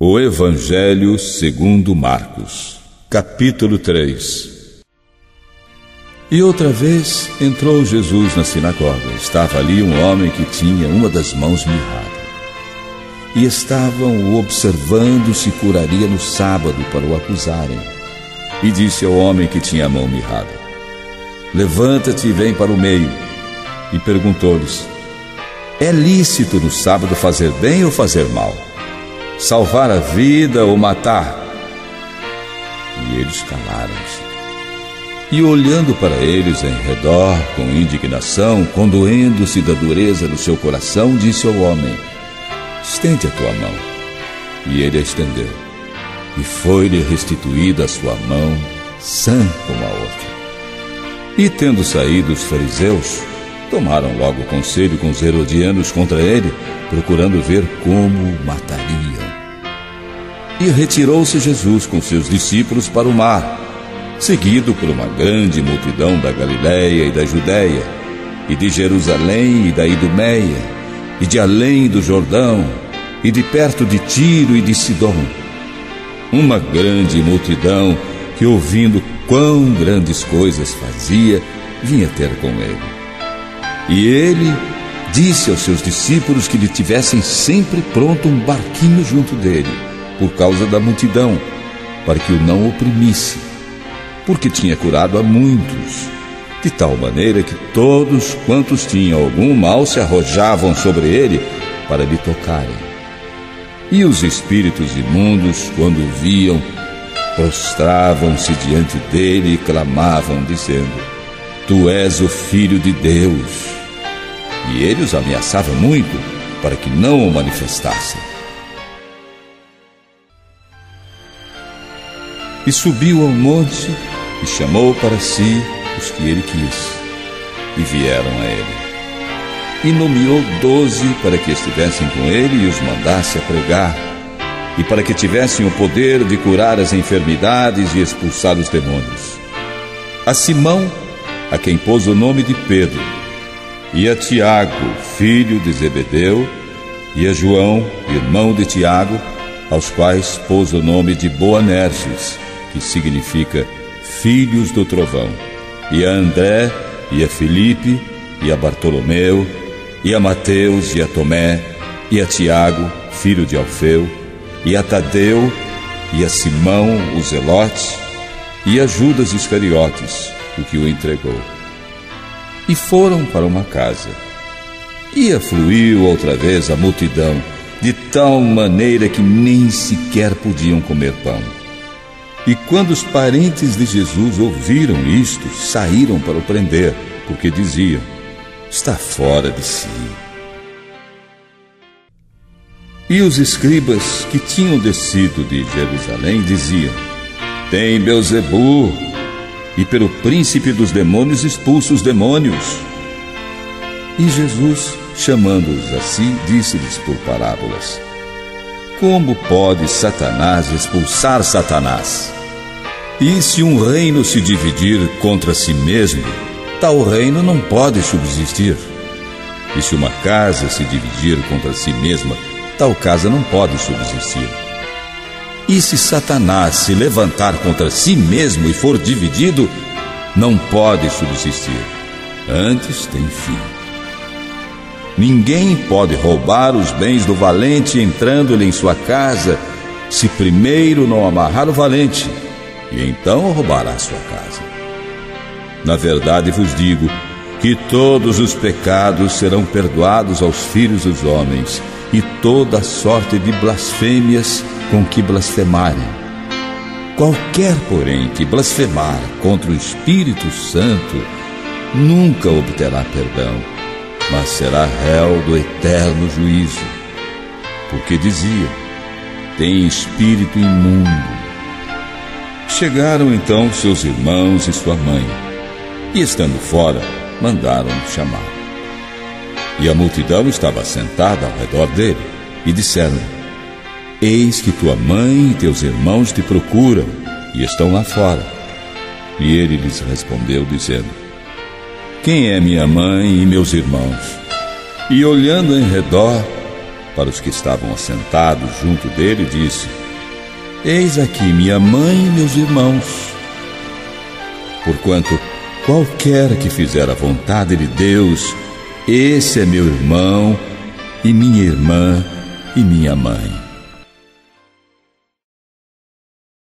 O Evangelho segundo Marcos, capítulo 3. E outra vez entrou Jesus na sinagoga. Estava ali um homem que tinha uma das mãos mirrada. E estavam o observando se curaria no sábado para o acusarem. E disse ao homem que tinha a mão mirrada: levanta-te e vem para o meio. E perguntou-lhes: é lícito no sábado fazer bem ou fazer mal? Salvar a vida ou matar? E eles calaram-se. E olhando para eles em redor, com indignação, condoendo-se da dureza do seu coração, disse ao homem: estende a tua mão. E ele a estendeu. E foi-lhe restituída a sua mão, sã como a outra. E tendo saído os fariseus, tomaram logo conselho com os herodianos contra ele, procurando ver como o matariam. E retirou-se Jesus com seus discípulos para o mar, seguido por uma grande multidão da Galiléia e da Judéia, e de Jerusalém e da Idumeia, e de além do Jordão, e de perto de Tiro e de Sidom. Uma grande multidão que, ouvindo quão grandes coisas fazia, vinha ter com ele. E ele disse aos seus discípulos que lhe tivessem sempre pronto um barquinho junto dele, por causa da multidão, para que o não oprimisse, porque tinha curado a muitos, de tal maneira que todos quantos tinham algum mal se arrojavam sobre ele para lhe tocarem. E os espíritos imundos, quando o viam, prostravam-se diante dele e clamavam, dizendo: tu és o Filho de Deus. E ele os ameaçava muito, para que não o manifestassem. E subiu ao monte e chamou para si os que ele quis, e vieram a ele. E nomeou 12 para que estivessem com ele e os mandasse a pregar, e para que tivessem o poder de curar as enfermidades e expulsar os demônios. A Simão, a quem pôs o nome de Pedro, e a Tiago, filho de Zebedeu, e a João, irmão de Tiago, aos quais pôs o nome de Boanerges, que significa filhos do trovão, e a André, e a Filipe, e a Bartolomeu, e a Mateus, e a Tomé, e a Tiago, filho de Alfeu, e a Tadeu, e a Simão, o Zelote, e a Judas Iscariotes, o que o entregou. E foram para uma casa. E afluiu outra vez a multidão, de tal maneira que nem sequer podiam comer pão. E quando os parentes de Jesus ouviram isto, saíram para o prender, porque diziam: está fora de si. E os escribas que tinham descido de Jerusalém diziam: tem Belzebu, e pelo príncipe dos demônios expulsa os demônios. E Jesus, chamando-os a si, disse-lhes por parábolas: como pode Satanás expulsar Satanás? E se um reino se dividir contra si mesmo, tal reino não pode subsistir. E se uma casa se dividir contra si mesma, tal casa não pode subsistir. E se Satanás se levantar contra si mesmo e for dividido, não pode subsistir, antes tem fim. Ninguém pode roubar os bens do valente entrando-lhe em sua casa, se primeiro não amarrar o valente, e então roubará sua casa. Na verdade vos digo que todos os pecados serão perdoados aos filhos dos homens, e toda a sorte de blasfêmias com que blasfemarem. Qualquer, porém, que blasfemar contra o Espírito Santo nunca obterá perdão, mas será réu do eterno juízo. Porque dizia: tem espírito imundo. Chegaram então seus irmãos e sua mãe, e estando fora, mandaram-no chamar. E a multidão estava sentada ao redor dele, e disseram: eis que tua mãe e teus irmãos te procuram, e estão lá fora. E ele lhes respondeu, dizendo: quem é minha mãe e meus irmãos? E olhando em redor, para os que estavam assentados junto dele, disse: Eis aqui minha mãe e meus irmãos. Porquanto qualquer que fizer a vontade de Deus, esse é meu irmão e minha irmã e minha mãe.